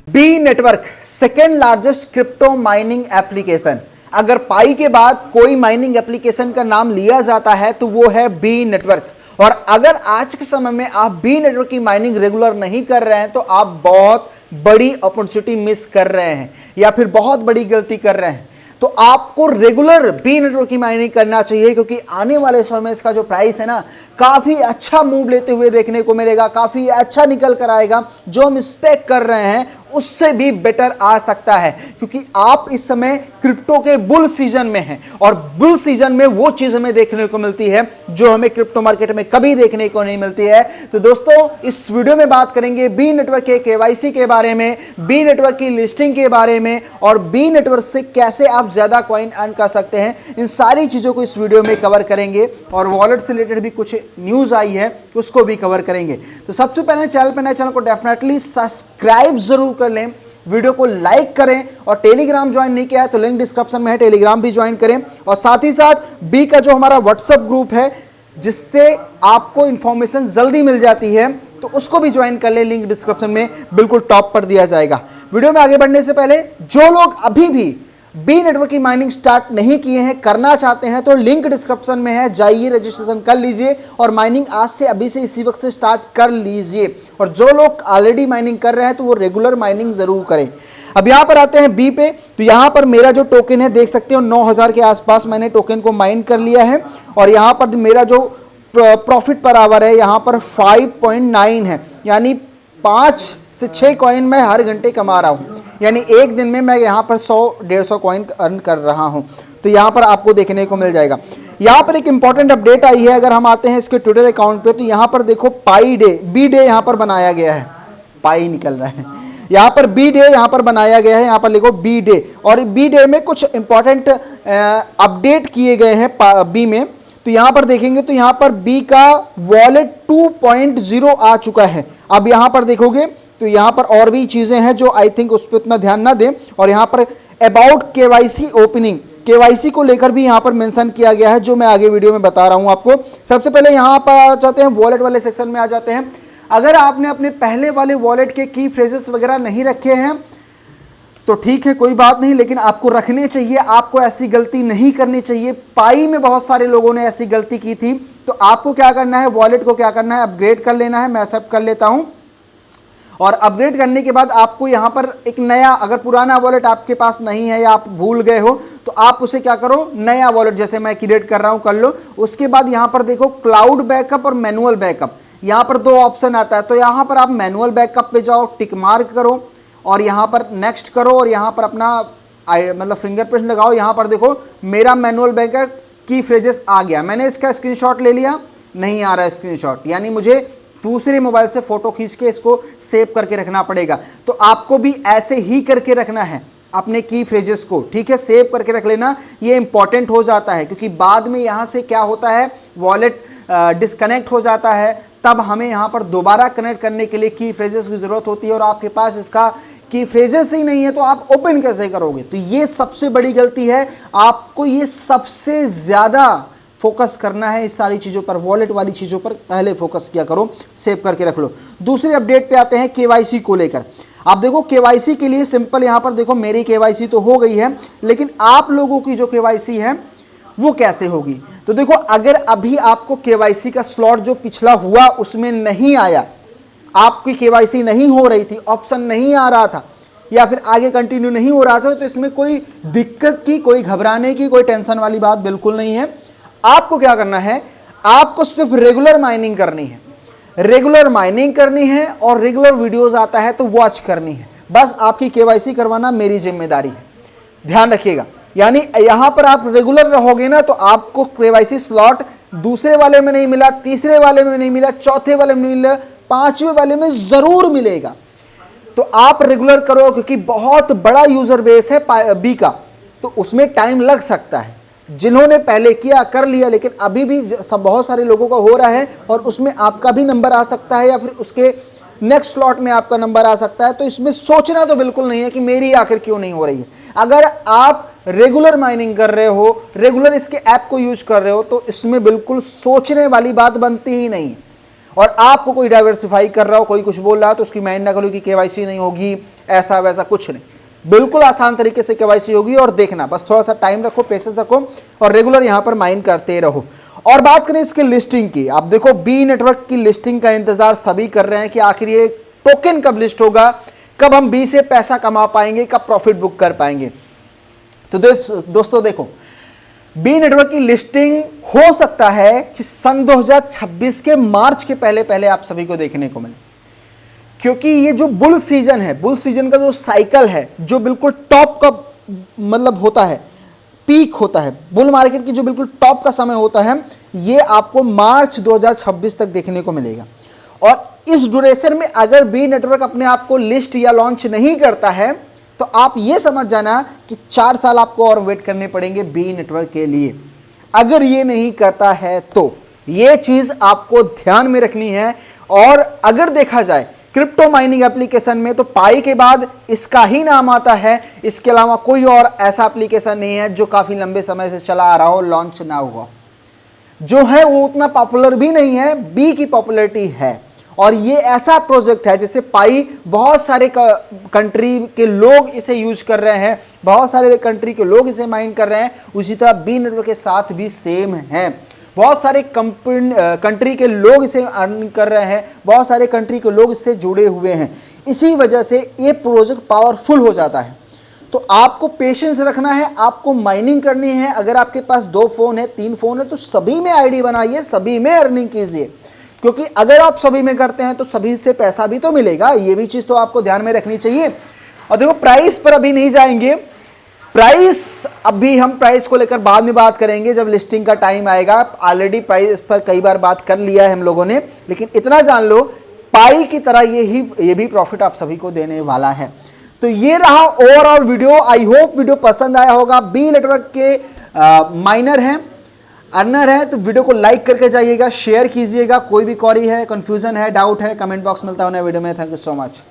B network second largest crypto mining application. अगर Pi के बाद कोई माइनिंग एप्लीकेशन का नाम लिया जाता है तो वो है बी नेटवर्क। और अगर आज के समय में आप बी नेटवर्क की माइनिंग रेगुलर नहीं कर रहे हैं तो आप बहुत बड़ी अपॉर्चुनिटी मिस कर रहे हैं या फिर बहुत बड़ी गलती कर रहे हैं। तो आपको रेगुलर बी नेटवर्क की माइनिंग करना चाहिए, क्योंकि आने वाले समय में इसका जो प्राइस है ना काफी अच्छा मूव लेते हुए देखने को मिलेगा, काफी अच्छा निकल कर आएगा। जो हम एक्सपेक्ट कर रहे हैं उससे भी बेटर आ सकता है, क्योंकि आप इस समय क्रिप्टो के बुल सीजन में हैं और बुल सीजन में वो चीज हमें देखने को मिलती है जो हमें क्रिप्टो मार्केट में कभी देखने को नहीं मिलती है। तो दोस्तों इस वीडियो में बात करेंगे बी नेटवर्क के केवाईसी के बारे में, बी नेटवर्क की लिस्टिंग के बारे में और बी नेटवर्क से कैसे आप ज्यादा कॉइन अर्न कर सकते हैं। इन सारी चीजों को इस वीडियो में कवर करेंगे और वॉलेट से रिलेटेड भी कुछ न्यूज आई है उसको भी कवर करेंगे। तो सबसे पहले चैनल को डेफिनेटली सब्सक्राइब जरूर कर लें, वीडियो को लाइक करें और टेलीग्राम ज्वाइन नहीं किया है तो लिंक डिस्क्रिप्शन में है, टेलीग्राम भी ज्वाइन करें। और साथ ही साथ बी का जो हमारा व्हाट्सएप ग्रुप है जिससे आपको इंफॉर्मेशन जल्दी मिल जाती है तो उसको भी ज्वाइन कर ले, लिंक डिस्क्रिप्शन में बिल्कुल टॉप पर दिया जाएगा। वीडियो में आगे बढ़ने से पहले जो लोग अभी भी बी नेटवर्क की माइनिंग स्टार्ट नहीं किए हैं, करना चाहते हैं, तो लिंक डिस्क्रिप्शन में है, जाइए रजिस्ट्रेशन कर लीजिए और माइनिंग आज से अभी से इसी वक्त से स्टार्ट कर लीजिए। और जो लोग ऑलरेडी माइनिंग कर रहे हैं तो वो रेगुलर माइनिंग जरूर करें। अब यहाँ पर आते हैं बी पे, तो यहाँ पर मेरा जो टोकन है देख सकते हो 9000 के आसपास मैंने टोकन को माइन कर लिया है और यहाँ पर मेरा जो प्रॉफिट पर आवर है यहाँ पर 5.9 है, यानी 5 से 6 कॉइन मैं हर घंटे कमा रहा हूँ, यानी एक दिन में मैं यहाँ पर 100-150 कॉइन अर्न कर रहा हूँ। तो यहाँ पर आपको देखने को मिल जाएगा। यहाँ पर एक इंपॉर्टेंट अपडेट आई है, अगर हम आते हैं इसके ट्विटर अकाउंट पे तो यहाँ पर देखो पाई डे, बी डे यहाँ पर बनाया गया है, पाई निकल रहा है, यहाँ पर बी डे यहाँ पर बनाया गया है, यहाँ पर लिखो बी डे। और बी डे में कुछ इंपॉर्टेंट अपडेट किए गए हैं बी में। तो यहाँ पर देखेंगे तो यहाँ पर बी का वॉलेट 2.0 आ चुका है। अब यहाँ पर देखोगे तो यहाँ पर और भी चीज़ें हैं जो आई थिंक उस पर उतना ध्यान ना दें। और यहाँ पर अबाउट केवाईसी ओपनिंग, केवाईसी को लेकर भी यहाँ पर मेंशन किया गया है जो मैं आगे वीडियो में बता रहा हूँ आपको। सबसे पहले यहाँ पर आ जाते हैं वॉलेट वाले सेक्शन में आ जाते हैं। अगर आपने अपने पहले वाले वॉलेट के की फ्रेजेस वगैरह नहीं रखे हैं तो ठीक है, कोई बात नहीं, लेकिन आपको रखने चाहिए। आपको ऐसी गलती नहीं करनी चाहिए। पाई में बहुत सारे लोगों ने ऐसी गलती की थी। तो आपको क्या करना है, वॉलेट को क्या करना है, अपग्रेड कर लेना है। मैं सब कर लेता हूं और अपग्रेड करने के बाद आपको यहाँ पर एक नया, अगर पुराना वॉलेट आपके पास नहीं है या आप भूल गए हो तो आप उसे क्या करो, नया वॉलेट जैसे मैं क्रिएट कर रहा हूँ कर लो। उसके बाद यहाँ पर देखो क्लाउड बैकअप और मैनुअल बैकअप, यहाँ पर 2 ऑप्शन आता है। तो यहाँ पर आप मैनुअल बैकअप पे जाओ, टिक मार्क करो और यहाँ पर नेक्स्ट करो और यहाँ पर अपना मतलब फिंगरप्रिंट लगाओ। यहाँ पर देखो मेरा मैनुअल बैकअप की फ्रेजेस आ गया, मैंने इसका स्क्रीनशॉट ले लिया, नहीं आ रहा है स्क्रीनशॉट, यानी मुझे दूसरे मोबाइल से फोटो खींच के इसको सेव करके रखना पड़ेगा। तो आपको भी ऐसे ही करके रखना है अपने की फ्रेजेस को, ठीक है, सेव करके रख लेना, ये इंपॉर्टेंट हो जाता है क्योंकि बाद में यहाँ से क्या होता है, वॉलेट डिस्कनेक्ट हो जाता है, तब हमें यहाँ पर दोबारा कनेक्ट करने के लिए की फ्रेजेस की ज़रूरत होती है और आपके पास इसका की फ्रेजेस ही नहीं है तो आप ओपन कैसे करोगे। तो ये सबसे बड़ी गलती है, आपको ये सबसे ज़्यादा फोकस करना है इस सारी चीज़ों पर, वॉलेट वाली चीज़ों पर पहले फोकस किया करो, सेव करके रख लो। दूसरे अपडेट पे आते हैं केवाईसी को लेकर। आप देखो केवाईसी के लिए सिंपल, यहाँ पर देखो मेरी केवाईसी तो हो गई है, लेकिन आप लोगों की जो केवाईसी है वो कैसे होगी। तो देखो अगर अभी आपको केवाईसी का स्लॉट जो पिछला हुआ उसमें नहीं आया, आपकी केवाईसी नहीं हो रही थी, ऑप्शन नहीं आ रहा था या फिर आगे कंटिन्यू नहीं हो रहा था, तो इसमें कोई दिक्कत की, कोई घबराने की, कोई टेंशन वाली बात बिल्कुल नहीं है। आपको क्या करना है, आपको सिर्फ रेगुलर माइनिंग करनी है, रेगुलर माइनिंग करनी है और रेगुलर वीडियोस आता है तो वॉच करनी है। बस आपकी केवाईसी करवाना मेरी जिम्मेदारी है, ध्यान रखिएगा। यानी यहां पर आप रेगुलर रहोगे ना तो आपको केवाईसी स्लॉट दूसरे वाले में नहीं मिला, तीसरे वाले में नहीं मिला, चौथे वाले में नहीं मिला, 5वें वाले में जरूर मिलेगा। तो आप रेगुलर करो क्योंकि बहुत बड़ा यूजर बेस है बी का, तो उसमें टाइम लग सकता है। जिन्होंने पहले किया कर लिया, लेकिन अभी भी बहुत सारे लोगों का हो रहा है और उसमें आपका भी नंबर आ सकता है या फिर उसके नेक्स्ट स्लॉट में आपका नंबर आ सकता है। तो इसमें सोचना तो बिल्कुल नहीं है कि मेरी आखिर क्यों नहीं हो रही है। अगर आप रेगुलर माइनिंग कर रहे हो, रेगुलर इसके ऐप को यूज कर रहे हो, तो इसमें बिल्कुल सोचने वाली बात बनती ही नहीं है। और आपको कोई डाइवर्सिफाई कर रहा हो, कोई कुछ बोल रहा है तो उसकी माइंड ना करो कि केवाईसी नहीं होगी, ऐसा वैसा कुछ नहीं, बिल्कुल आसान तरीके से केवाईसी होगी। और देखना, बस थोड़ा सा टाइम रखो, पेशेंस रखो और रेगुलर यहां पर माइन करते रहो। और बात करें इसकी लिस्टिंग की, आप देखो बी नेटवर्क की लिस्टिंग का इंतजार सभी कर रहे हैं कि आखिर ये टोकन कब लिस्ट होगा, कब हम बी से पैसा कमा पाएंगे, कब प्रॉफिट बुक कर पाएंगे। तो दोस्तों देखो, बी नेटवर्क की लिस्टिंग हो सकता है कि सन 2026 के मार्च के पहले पहले आप सभी को देखने को मिले, क्योंकि ये जो बुल सीजन है, बुल सीजन का जो साइकिल है, जो बिल्कुल टॉप का मतलब होता है, पीक होता है, बुल मार्केट की जो बिल्कुल टॉप का समय होता है, ये आपको मार्च 2026 तक देखने को मिलेगा। और इस ड्यूरेशन में अगर बी नेटवर्क अपने आप को लिस्ट या लॉन्च नहीं करता है तो आप ये समझ जाना कि 4 साल आपको और वेट करने पड़ेंगे बी नेटवर्क के लिए। अगर ये नहीं करता है तो ये चीज आपको ध्यान में रखनी है। और अगर देखा जाए क्रिप्टो माइनिंग एप्लीकेशन में तो पाई के बाद इसका ही नाम आता है, इसके अलावा कोई और ऐसा एप्लीकेशन नहीं है जो काफी लंबे समय से चला आ रहा हो, लॉन्च ना हुआ। जो है वो उतना पॉपुलर भी नहीं है, बी की पॉपुलैरिटी है। और ये ऐसा प्रोजेक्ट है जिससे पाई बहुत सारे कंट्री के लोग इसे यूज कर रहे हैं, बहुत सारे कंट्री के लोग इसे माइन कर रहे हैं। उसी तरह बी नेटवर्क के साथ भी सेम है, बहुत सारे कंट्री के लोग इसे अर्न कर रहे हैं, बहुत सारे कंट्री के लोग इससे जुड़े हुए हैं। इसी वजह से ये प्रोजेक्ट पावरफुल हो जाता है। तो आपको पेशेंस रखना है, आपको माइनिंग करनी है। अगर आपके पास 2 फोन है, 3 फोन है, तो सभी में आईडी बनाइए, सभी में अर्निंग कीजिए, क्योंकि अगर आप सभी में करते हैं तो सभी से पैसा भी तो मिलेगा। ये भी चीज तो आपको ध्यान में रखनी चाहिए। और देखो, प्राइस पर अभी नहीं जाएंगे, प्राइस अभी हम प्राइस को लेकर बाद में बात करेंगे जब लिस्टिंग का टाइम आएगा। ऑलरेडी प्राइस पर कई बार बात कर लिया है हम लोगों ने, लेकिन इतना जान लो पाई की तरह ये भी प्रॉफिट आप सभी को देने वाला है। तो ये रहा overall video. I hope video पसंद आया होगा। बी नेटवर्क के माइनर हैं, अर्नर है, तो वीडियो को लाइक करके जाइएगा, शेयर कीजिएगा। कोई भी क्वेरी है, कंफ्यूजन है, डाउट है, कमेंट बॉक्स मिलता है वीडियो में। Thank you so much.